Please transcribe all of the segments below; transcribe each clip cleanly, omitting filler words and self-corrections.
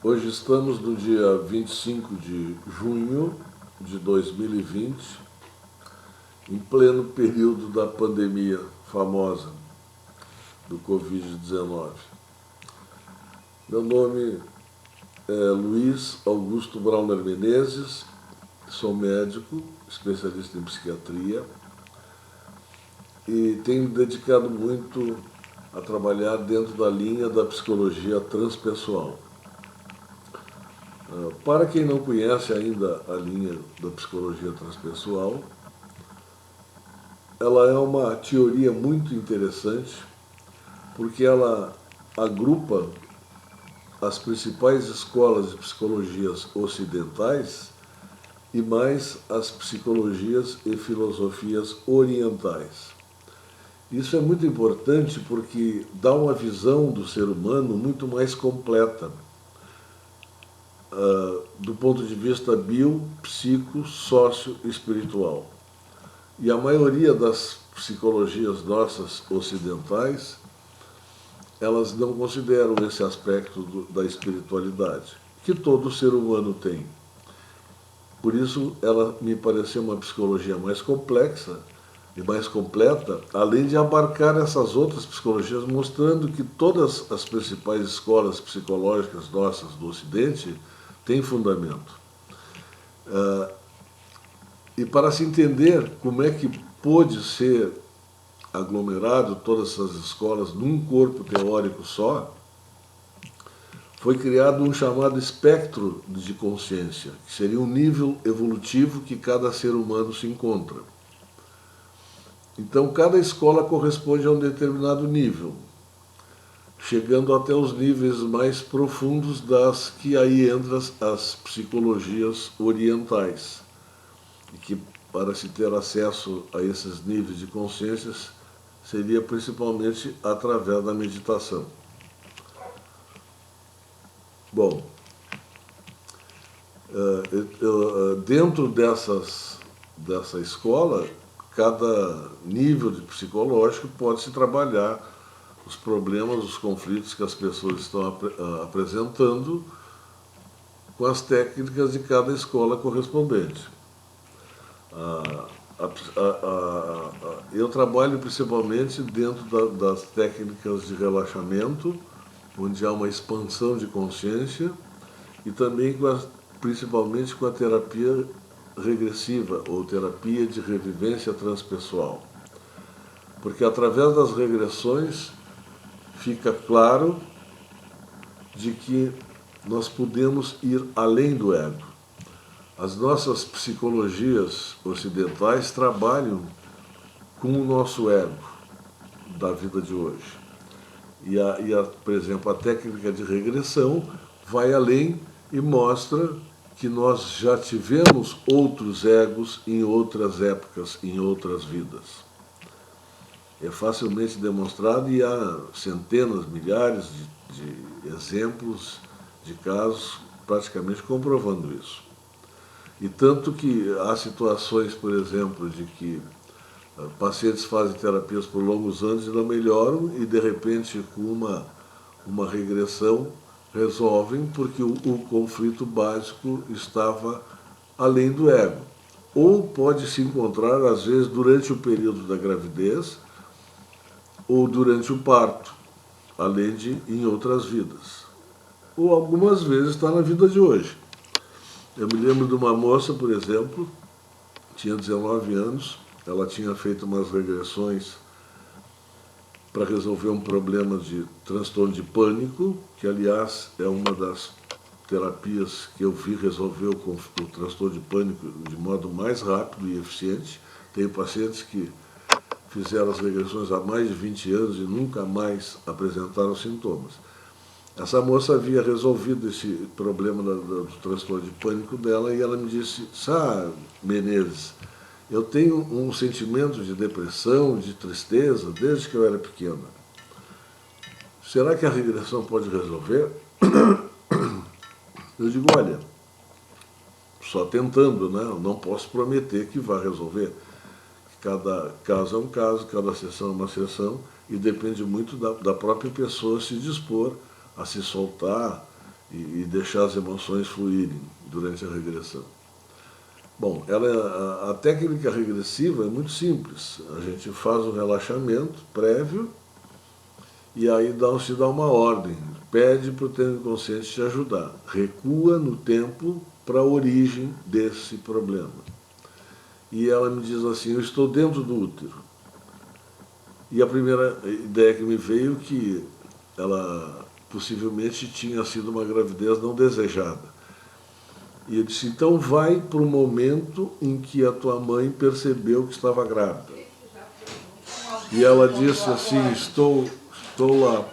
Hoje estamos no dia 25 de junho de 2020, em pleno período da pandemia famosa do Covid-19. Meu nome é Luiz Augusto Brauner Menezes, sou médico, especialista em psiquiatria e tenho me dedicado muito a trabalhar dentro da linha da psicologia transpessoal. Para quem não conhece ainda a linha da psicologia transpessoal, ela é uma teoria muito interessante porque ela agrupa as principais escolas de psicologias ocidentais e mais as psicologias e filosofias orientais. Isso é muito importante porque dá uma visão do ser humano muito mais completa, do ponto de vista bio, psico, sócio e espiritual. E a maioria das psicologias nossas ocidentais, elas não consideram esse aspecto da espiritualidade, que todo ser humano tem. Por isso, ela me pareceu uma psicologia mais complexa e mais completa, além de abarcar essas outras psicologias, mostrando que todas as principais escolas psicológicas nossas do Ocidente têm fundamento. E para se entender como é que pôde ser aglomerado todas essas escolas num corpo teórico só, foi criado um chamado espectro de consciência, que seria um nível evolutivo que cada ser humano se encontra. Então, cada escola corresponde a um determinado nível, chegando até os níveis mais profundos das que aí entram as psicologias orientais, e que para se ter acesso a esses níveis de consciência seria principalmente através da meditação. Bom, dentro dessa escola, cada nível de psicológico pode-se trabalhar os problemas, os conflitos que as pessoas estão apresentando com as técnicas de cada escola correspondente. Eu trabalho principalmente dentro das técnicas de relaxamento, onde há uma expansão de consciência, e também principalmente com a terapia regressiva, ou terapia de revivência transpessoal. Porque através das regressões fica claro de que nós podemos ir além do ego. As nossas psicologias ocidentais trabalham com o nosso ego da vida de hoje. Por exemplo, a técnica de regressão vai além e mostra que nós já tivemos outros egos em outras épocas, em outras vidas. É facilmente demonstrado e há centenas, milhares de exemplos, de casos praticamente comprovando isso. E tanto que há situações, por exemplo, de que pacientes fazem terapias por longos anos e não melhoram e, de repente, com uma regressão, resolvem porque o conflito básico estava além do ego. Ou pode se encontrar, às vezes, durante o período da gravidez ou durante o parto, além de em outras vidas. Ou algumas vezes está na vida de hoje. Eu me lembro de uma moça, por exemplo, tinha 19 anos, ela tinha feito umas regressões para resolver um problema de transtorno de pânico, que, aliás, é uma das terapias que eu vi resolver o transtorno de pânico de modo mais rápido e eficiente. Tenho pacientes que fizeram as regressões há mais de 20 anos e nunca mais apresentaram sintomas. Essa moça havia resolvido esse problema do transtorno de pânico dela e ela me disse: "Sá, Menezes, eu tenho um sentimento de depressão, de tristeza, desde que eu era pequena. Será que a regressão pode resolver?" Eu digo: "Olha, só tentando, né? Eu não posso prometer que vai resolver. Cada caso é um caso, cada sessão é uma sessão, e depende muito da própria pessoa se dispor a se soltar e deixar as emoções fluírem durante a regressão. Bom, a técnica regressiva é muito simples. A gente faz o relaxamento prévio e aí se dá uma ordem. Pede para o teu inconsciente te ajudar. Recua no tempo para a origem desse problema. E ela me diz assim, eu estou dentro do útero. E a primeira ideia que me veio é que ela possivelmente tinha sido uma gravidez não desejada. E eu disse, então vai para o momento em que a tua mãe percebeu que estava grávida. E ela disse assim, estou lá.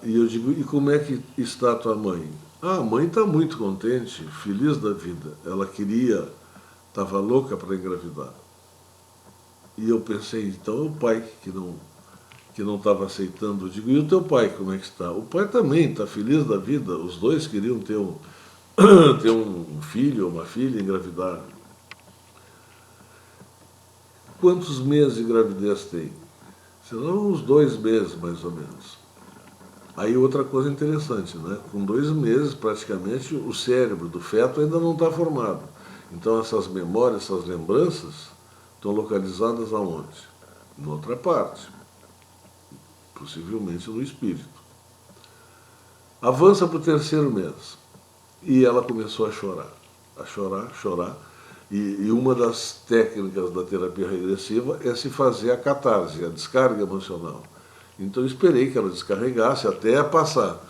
E eu digo, e como é que está a tua mãe? Ah, a mãe está muito contente, feliz da vida. Ela estava louca para engravidar. E eu pensei, então é o pai que não estava aceitando. Eu digo, e o teu pai como é que está? O pai também está feliz da vida. Os dois queriam ter ter um filho ou uma filha e engravidar. Quantos meses de gravidez tem? Serão uns 2 meses, mais ou menos. Aí outra coisa interessante, né? Com 2 meses, praticamente, o cérebro do feto ainda não está formado. Então essas memórias, essas lembranças, estão localizadas aonde? Em outra parte. Possivelmente no espírito. Avança para o 3º mês. E ela começou a chorar. E uma das técnicas da terapia regressiva é se fazer a catarse, a descarga emocional. Então eu esperei que ela descarregasse até passar.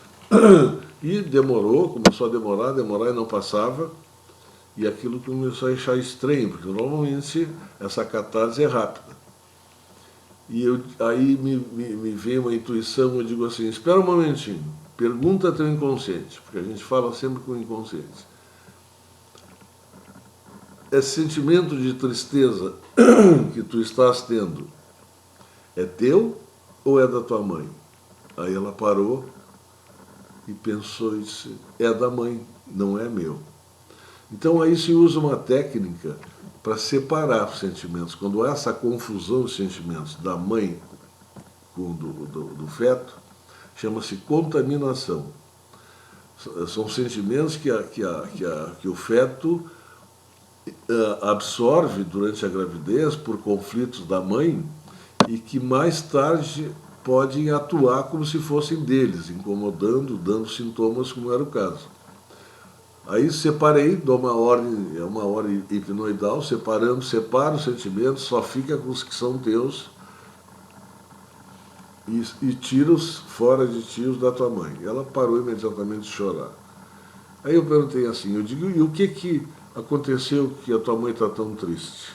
E começou a demorar e não passava. E aquilo começou a achar estranho, porque normalmente essa catarse é rápida. E aí me veio uma intuição, eu digo assim, espera um momentinho, pergunta ao teu inconsciente, porque a gente fala sempre com o inconsciente. Esse sentimento de tristeza que tu estás tendo é teu ou é da tua mãe? Aí ela parou e pensou e disse, é da mãe, não é meu. Então aí se usa uma técnica para separar os sentimentos. Quando há essa confusão de sentimentos da mãe com do feto, chama-se contaminação. São sentimentos que o feto absorve durante a gravidez por conflitos da mãe e que mais tarde podem atuar como se fossem deles, incomodando, dando sintomas, como era o caso. Aí separei, dou uma ordem hipnoidal, separo os sentimentos, só fica com os que são teus e tira-os fora de ti os da tua mãe. Ela parou imediatamente de chorar. Aí eu perguntei assim, eu digo, e o que aconteceu que a tua mãe está tão triste?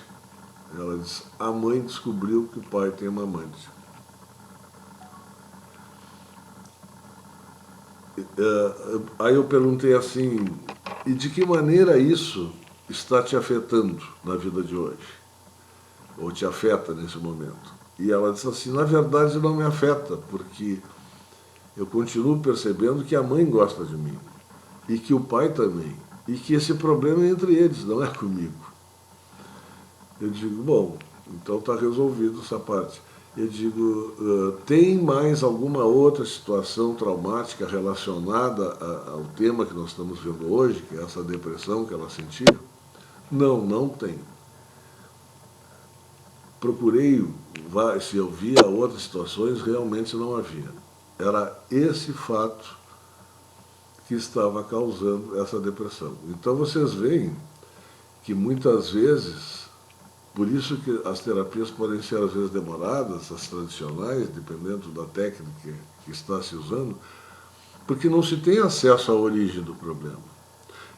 Ela disse, a mãe descobriu que o pai tem uma amante. Aí eu perguntei assim, e de que maneira isso está te afetando na vida de hoje? Ou te afeta nesse momento? E ela disse assim, na verdade não me afeta, porque eu continuo percebendo que a mãe gosta de mim, e que o pai também, e que esse problema é entre eles, não é comigo. Eu digo, bom, então está resolvido essa parte. Eu digo, tem mais alguma outra situação traumática relacionada ao tema que nós estamos vendo hoje, que é essa depressão que ela sentia? Não, não tem. Procurei, se eu via outras situações, realmente não havia. Era esse fato que estava causando essa depressão. Então vocês veem que muitas vezes, por isso que as terapias podem ser às vezes demoradas, as tradicionais, dependendo da técnica que está se usando, porque não se tem acesso à origem do problema.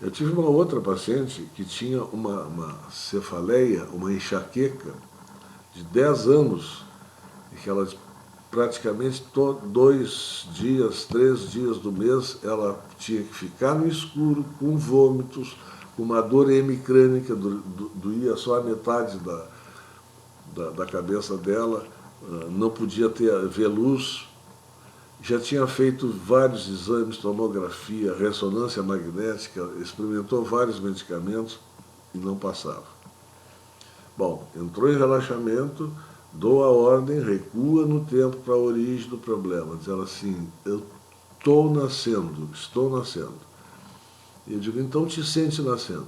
Eu tive uma outra paciente que tinha uma cefaleia, uma enxaqueca de 10 anos, e que ela praticamente 2 dias, 3 dias do mês, ela tinha que ficar no escuro, com vômitos, com uma dor hemicrânica, doía só a metade da cabeça dela, não podia ver luz. Já tinha feito vários exames, tomografia, ressonância magnética, experimentou vários medicamentos e não passava. Bom, entrou em relaxamento, dou a ordem, recua no tempo para a origem do problema. Diz ela assim, eu estou nascendo, estou nascendo. E eu digo, então te sente nascendo.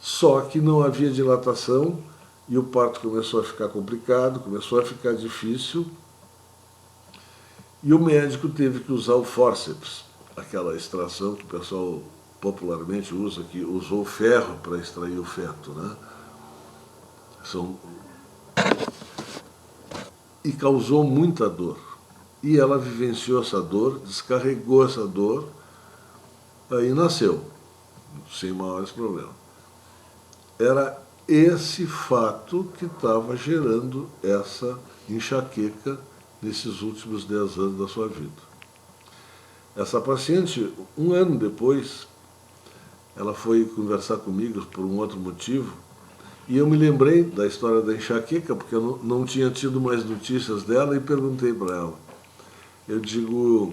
Só que não havia dilatação e o parto começou a ficar complicado, começou a ficar difícil, e o médico teve que usar o fórceps, aquela extração que o pessoal popularmente usa, que usou ferro para extrair o feto, né? E causou muita dor. E ela vivenciou essa dor, descarregou essa dor, aí nasceu, sem maiores problemas. Era esse fato que estava gerando essa enxaqueca nesses últimos 10 anos da sua vida. Essa paciente, um ano depois, ela foi conversar comigo por um outro motivo, e eu me lembrei da história da enxaqueca, porque eu não tinha tido mais notícias dela, e perguntei para ela. Eu digo,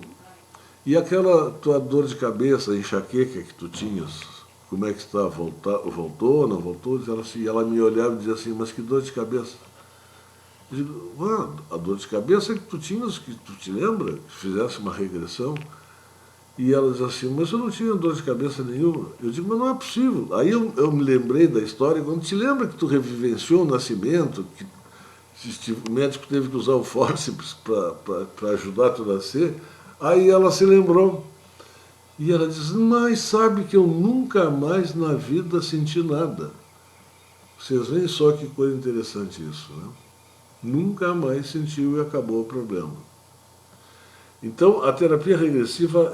e aquela tua dor de cabeça, enxaqueca que tu tinhas, como é que está? Voltou, não voltou? Ela me olhava e dizia assim, mas que dor de cabeça? Eu digo, a dor de cabeça que tu tinhas, que tu te lembra? Que fizesse uma regressão. E ela diz assim, mas eu não tinha dor de cabeça nenhuma. Eu digo, mas não é possível. Aí eu me lembrei da história, quando te lembra que tu revivenciou o nascimento, que o médico teve que usar o fórceps para ajudar tu a nascer, aí ela se lembrou. E ela diz, mas sabe que eu nunca mais na vida senti nada. Vocês veem só que coisa interessante isso, né? Nunca mais sentiu e acabou o problema. Então, a terapia regressiva,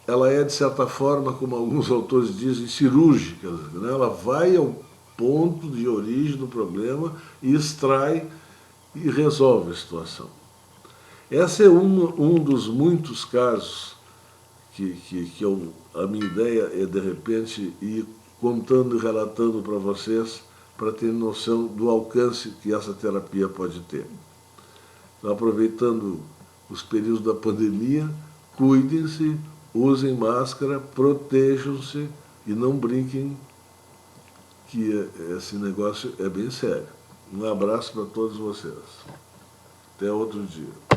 ela é, de certa forma, como alguns autores dizem, cirúrgica, né? Ela vai ao ponto de origem do problema e extrai e resolve a situação. Esse é um dos muitos casos que a minha ideia é, de repente, ir contando e relatando para vocês, para ter noção do alcance que essa terapia pode ter. Então, aproveitando os períodos da pandemia, cuidem-se, usem máscara, protejam-se e não brinquem, que esse negócio é bem sério. Um abraço para todos vocês. Até outro dia.